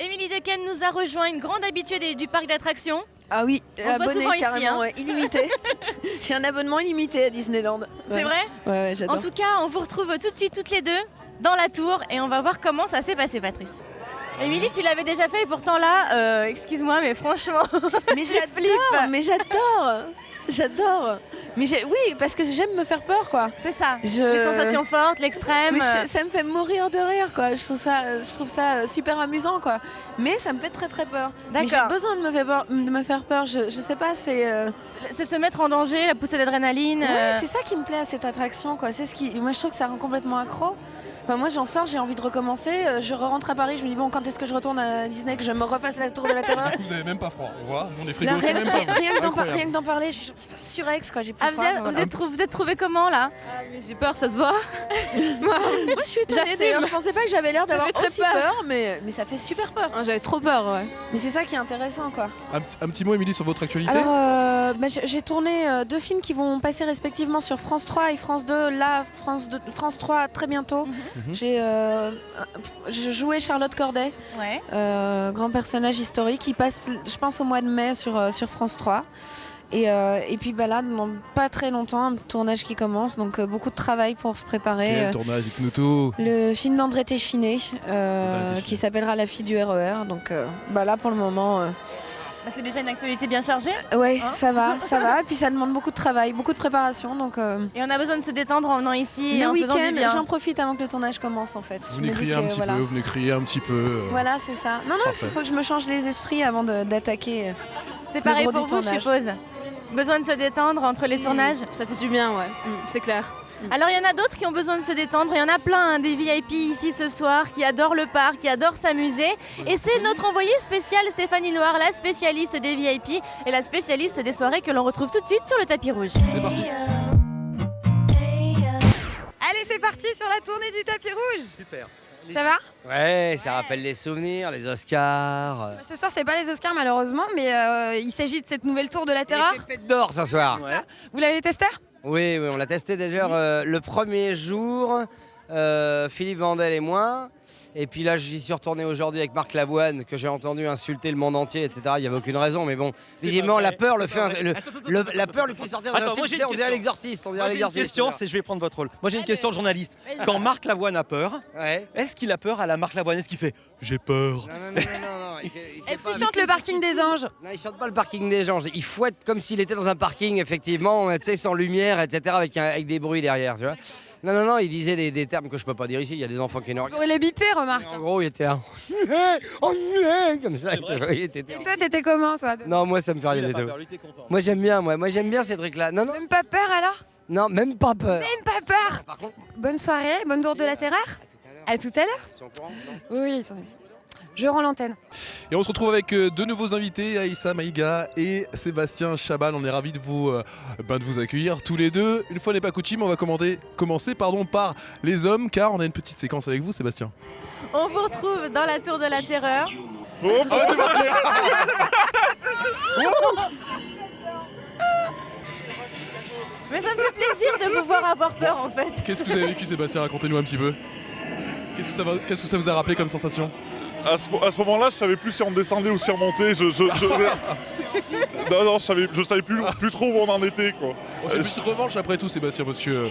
Émilie Dequesne nous a rejoint, une grande habituée du parc d'attractions. Ah oui, On se voit abonné souvent ici, carrément, hein. ouais, illimité. J'ai un abonnement illimité à Disneyland. Ouais. C'est vrai? Ouais, j'adore. En tout cas, on vous retrouve tout de suite toutes les deux dans la tour et on va voir comment ça s'est passé, Patrice. Émilie, tu l'avais déjà fait et pourtant là, excuse-moi, mais franchement, Mais tu flippes. J'adore. Mais oui, parce que j'aime me faire peur, quoi. C'est ça. Je- Les sensations fortes, l'extrême. Mais ça me fait mourir de rire, quoi. Je trouve ça super amusant, quoi. Mais ça me fait très très peur. Mais j'ai D'accord. besoin de me faire peur. Je sais pas, C'est se mettre en danger, la poussée d'adrénaline. Ouais, c'est ça qui me plaît à cette attraction, quoi. C'est ce qui, moi, je trouve que ça rend complètement accro. Enfin, moi, j'en sors, j'ai envie de recommencer. Je rentre à Paris, je me dis bon, quand est-ce que je retourne à Disney, que je me refasse la tour de la terreur. Vous avez même pas froid, on voit, on est Là, frigo, rien, même pas froid. rien que d'en parler, je suis surex, quoi. J'ai plus Ah, froid. Voilà. vous êtes trouvés comment là? Mais j'ai peur, ça se voit. Moi, je suis étonnée. J'assume. D'ailleurs, je pensais pas que j'avais l'air d'avoir J'avais très aussi peur. peur, mais ça fait super peur. Ah, j'avais trop peur, ouais. Mais c'est ça qui est intéressant, quoi. Un petit mot, Émilie, sur votre actualité. Alors, j'ai tourné 2 films qui vont passer respectivement sur France 3 et France 2. Là, France 3 très bientôt. Je jouais Charlotte Corday, Ouais. grand personnage historique, qui passe, je pense, au mois de mai sur France 3. Et puis là, dans pas très longtemps, un tournage qui commence, donc beaucoup de travail pour se préparer. Quel tournage, dites-nous tout. Le film d'André Téchiné, Téchiné. qui s'appellera La fille du RER. Donc là, pour le moment, Bah, c'est déjà une actualité bien chargée. ouais, Hein ça va. Et puis ça demande beaucoup de travail, beaucoup de préparation. Donc Et on a besoin de se détendre en venant ici. et le en se faisant du week-end, bien. j'en profite avant que le tournage commence, en fait. Vous Je venez me dis crier un que, petit voilà. peu, vous venez crier un petit peu. Voilà, c'est ça. Non, il Parfait. faut que je me change les esprits avant d'attaquer. C'est pareil gros pour du vous, je tournage. suppose. Besoin de se détendre entre les tournages. Ça fait du bien, ouais. C'est clair. Alors il y en a d'autres qui ont besoin de se détendre, il y en a plein, hein, des VIP ici ce soir qui adorent le parc, qui adorent s'amuser. Et c'est notre envoyée spéciale Stéphanie Noir, la spécialiste des VIP et la spécialiste des soirées que l'on retrouve tout de suite sur le tapis rouge. C'est parti. Allez, c'est parti sur la tournée du tapis rouge. Super. Ça va? Ouais, ça rappelle les souvenirs, les Oscars. Ce soir, c'est pas les Oscars malheureusement, mais il s'agit de cette nouvelle tour de la terreur. C'est fête d'or ce soir. Vous l'avez testé? Oui, on l'a testé déjà le premier jour, Philippe Vandel et moi. Et puis là, j'y suis retourné aujourd'hui avec Marc Lavoine, que j'ai entendu insulter le monde entier, etc. Il n'y avait aucune raison, mais bon, visiblement, la peur le fait, la peur lui fait sortir Attends, d'un moi, site. j'ai une On dirait question. l'exorciste. Moi j'ai une question, c'est je vais prendre votre rôle. Moi j'ai une question de journaliste. Vas-y. Quand Marc Lavoine a peur, Ouais. est-ce qu'il a peur à la Marc Lavoine? Est-ce qu'il fait j'ai peur? Non. Il fait Est-ce pas- qu'il chante le parking des anges? Non, il chante pas le parking des gens. Il fouette comme s'il était dans un parking, effectivement, tu sais, sans lumière, etc., avec des bruits derrière, tu vois. Non, il disait des termes que je peux pas dire ici. Il y a des enfants qui nous Vous regardent. pourrez les biper, remarque. En gros, il était là. Comme ça. Il était Et toi, t'étais comment, toi? Non, moi, ça me fait rien Il a du pas tout. peur, lui, t'es content. Moi, j'aime bien ces trucs-là. Non, Même pas peur alors? non, même pas peur. Même pas peur. Par contre, Bonne soirée, bonne tour de la terreur. À tout à l'heure. ils sont au courant, non Oui, ils sont. Je rends l'antenne. Et on se retrouve avec 2 nouveaux invités, Aïssa Maïga et Sébastien Chabal. On est ravis de vous accueillir tous les deux. Une fois n'est pas coutume, on va commencer par les hommes, car on a une petite séquence avec vous, Sébastien. On vous retrouve dans la tour de la terreur. Mais ça me fait plaisir de vous voir avoir peur en fait. Qu'est-ce que vous avez vécu, Sébastien? Racontez-nous un petit peu. Qu'est-ce que ça vous a rappelé comme sensation? À ce moment-là, je savais plus si on descendait ou si on montait. Non, je savais plus trop où on en était, quoi. C'est une petite revanche après tout, Sébastien, parce que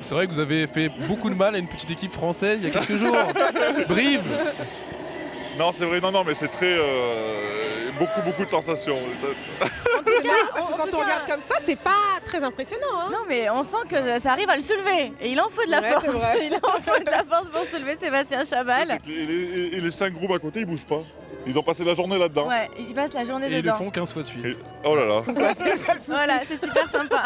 c'est vrai que vous avez fait beaucoup de mal à une petite équipe française il y a quelques jours. Brive. Non, c'est vrai, non, mais c'est très... beaucoup de sensations. C'est marrant, parce que quand on regarde comme ça, c'est pas très impressionnant. Hein. Non mais on sent que ça arrive à le soulever. Et il en faut de la Ouais, force. c'est vrai. Il en faut de la force pour soulever Sébastien Chabal. Et les 5 groupes à côté, ils bougent pas. Ils ont passé la journée là-dedans. Ouais, il passe la journée Et ils le dedans. font 15 fois de suite. Et- oh là là. Voilà, c'est super sympa.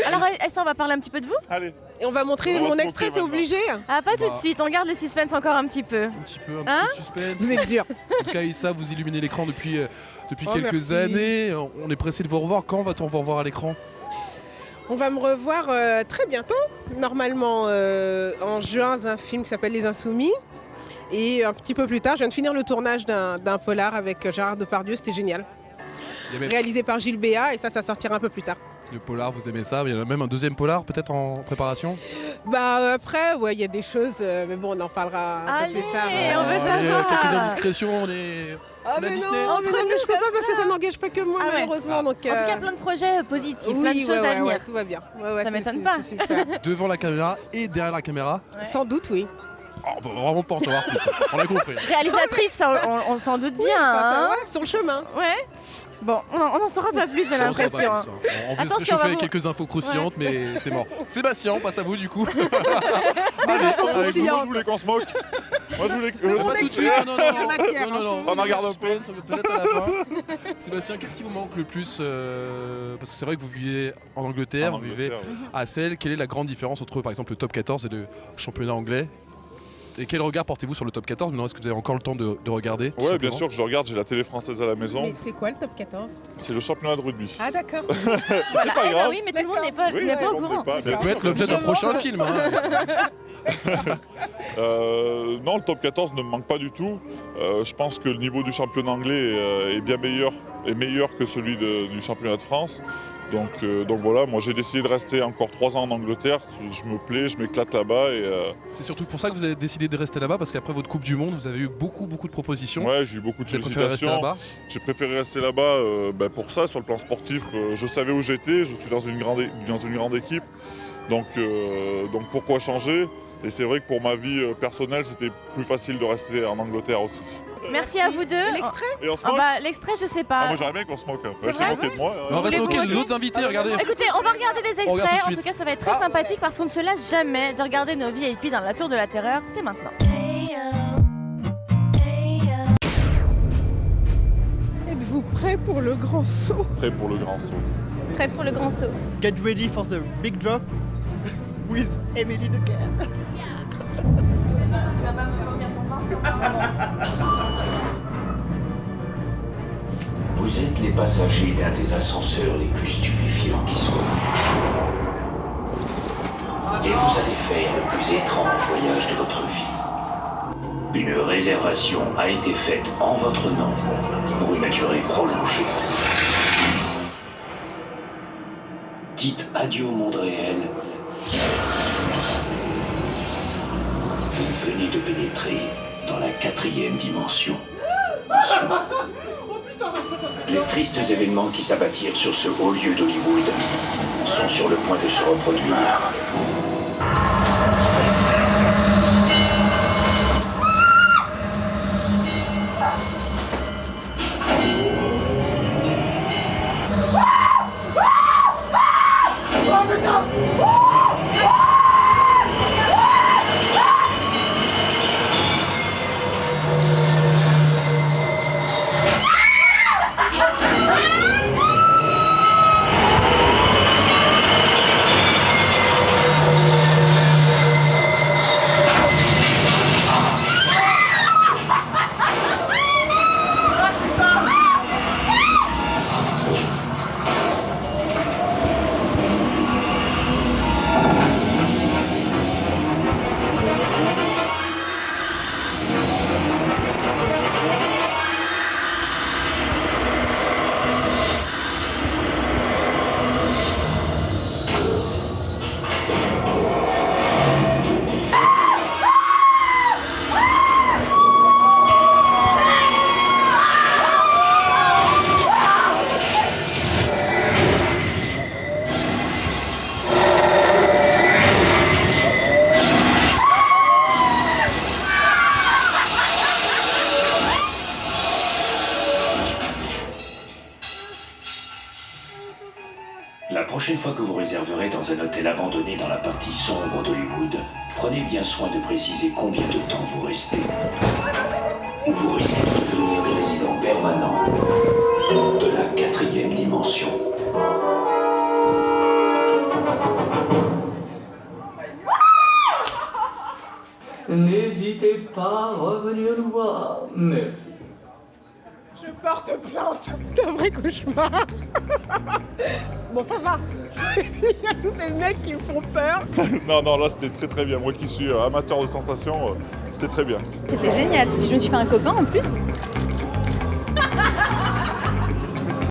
Alors, Aïssa, on va parler un petit peu de vous? Allez. Et on va montrer On va mon se extrait, montrer c'est obligé. Ah, pas tout de Bah. suite, on garde le suspense encore un petit peu. Un petit peu Hein de suspense. Vous êtes dur. En tout cas, Aïssa, vous illuminez l'écran depuis Oh, quelques merci. années. On est pressé de vous revoir. Quand va-t-on vous revoir à l'écran? On va me revoir très bientôt. Normalement, en juin, dans un film qui s'appelle Les Insoumis. Et un petit peu plus tard, je viens de finir le tournage d'un polar avec Gérard Depardieu. C'était génial. Il y avait- Réalisé par Gilles Béat. Et ça sortira un peu plus tard. Le polar, vous aimez ça? Il y en a même un deuxième polar peut-être en préparation? Bah après, ouais, il y a des choses, mais bon, on en parlera un Allez, peu plus tard. on veut savoir. Quelques indiscrétions, on est... Ah la mais Disney. non, mais je peux pas parce que ça n'engage pas que moi Ah ouais. malheureusement. Donc, En tout cas, plein de projets positifs, oui, plein de choses ouais, à venir. ouais, tout va bien. Ouais, ouais, Ça c'est- m'étonne c'est- pas. C'est super. Devant la caméra et derrière la caméra. Sans doute, oui. Oh, on peut vraiment pas en savoir plus. On a compris. Réalisatrice, on s'en doute bien. Enfin, ça, hein. ouais, sur le chemin. Ouais. Bon, on n'en saura pas plus, j'ai On l'impression. veut hein. se Attention, on réchauffer va avec vous- quelques infos croustillantes, mais c'est mort. Sébastien, on passe à vous du coup. Moi je voulais qu'on se moque. Moi je voulais que. mon Pas tout de suite, expert. non, non, non, matière, non, non, non. On en garde un peu. Suspense, peut-être à la fin. Sébastien, qu'est-ce qui vous manque le plus parce que c'est vrai que vous vivez en Angleterre, En vous vivez Angleterre, oui. à Sel. Quelle est la grande différence entre par exemple le top 14 et le championnat anglais? Et quel regard portez-vous sur le top 14? Maintenant, est-ce que vous avez encore le temps de regarder tout Ouais, bien simplement sûr que je regarde, j'ai la télé française à la maison. Mais c'est quoi le top 14? C'est le championnat de rugby. Ah d'accord. Voilà. C'est pas Eh ben grave. oui, mais tout le monde n'est pas, Oui, n'est pas au on courant. peut pas, Ça bien peut sûr. être l'objet d'un prochain film. hein. Non, le top 14 ne me manque pas du tout. Je pense que le niveau du championnat anglais est bien meilleur, que celui du championnat de France. Donc voilà, moi j'ai décidé de rester encore 3 ans en Angleterre. Je me plais, je m'éclate là-bas. C'est surtout pour ça que vous avez décidé de rester là-bas, parce qu'après votre Coupe du Monde, vous avez eu beaucoup de propositions. Ouais, j'ai eu beaucoup de Vous avez préféré rester sollicitations. là-bas? J'ai préféré rester là-bas pour ça, sur le plan sportif. Je savais où j'étais, je suis dans une grande équipe. Donc pourquoi changer? Et c'est vrai que pour ma vie personnelle, c'était plus facile de rester en Angleterre aussi. Merci à vous deux. Et l'extrait? Et on se Ah moque? bah, l'extrait, je sais Ah, pas. moi j'aimerais bien qu'on se moque un peu. C'est Elle s'est vrai? moquée de moi. Mais on va se voulez moquer vous de moquer d'autres invités, regardez. Écoutez, on va regarder des On regarde tout extraits. de En suite. tout cas, ça va être très sympathique parce qu'on ne se lasse jamais de regarder nos VIP dans la Tour de la Terreur. C'est maintenant. Êtes-vous prêts pour le grand saut? Prêt pour le grand saut. Prêt pour le grand saut. Get ready for the big drop with Emily Decker. Vous êtes les passagers d'un des ascenseurs les plus stupéfiants qui soient. Et vous allez faire le plus étrange voyage de votre vie. Une réservation a été faite en votre nom pour une durée prolongée. Dites adieu au monde réel. Vous venez de pénétrer dans la 4e dimension. Les tristes événements qui s'abattirent sur ce haut lieu d'Hollywood sont sur le point de se reproduire. La prochaine fois que vous réserverez dans un hôtel abandonné dans la partie sombre d'Hollywood, prenez bien soin de préciser combien de temps vous restez. Vous risquez de devenir des résidents permanents de la 4e dimension. N'hésitez pas à revenir nous voir. Merci. Je porte plainte d'un vrai cauchemar. Bon, ça va. Il y a tous ces mecs qui me font peur. Non, là c'était très très bien. Moi qui suis amateur de sensations, c'était très bien. C'était génial. Je me suis fait un copain en plus.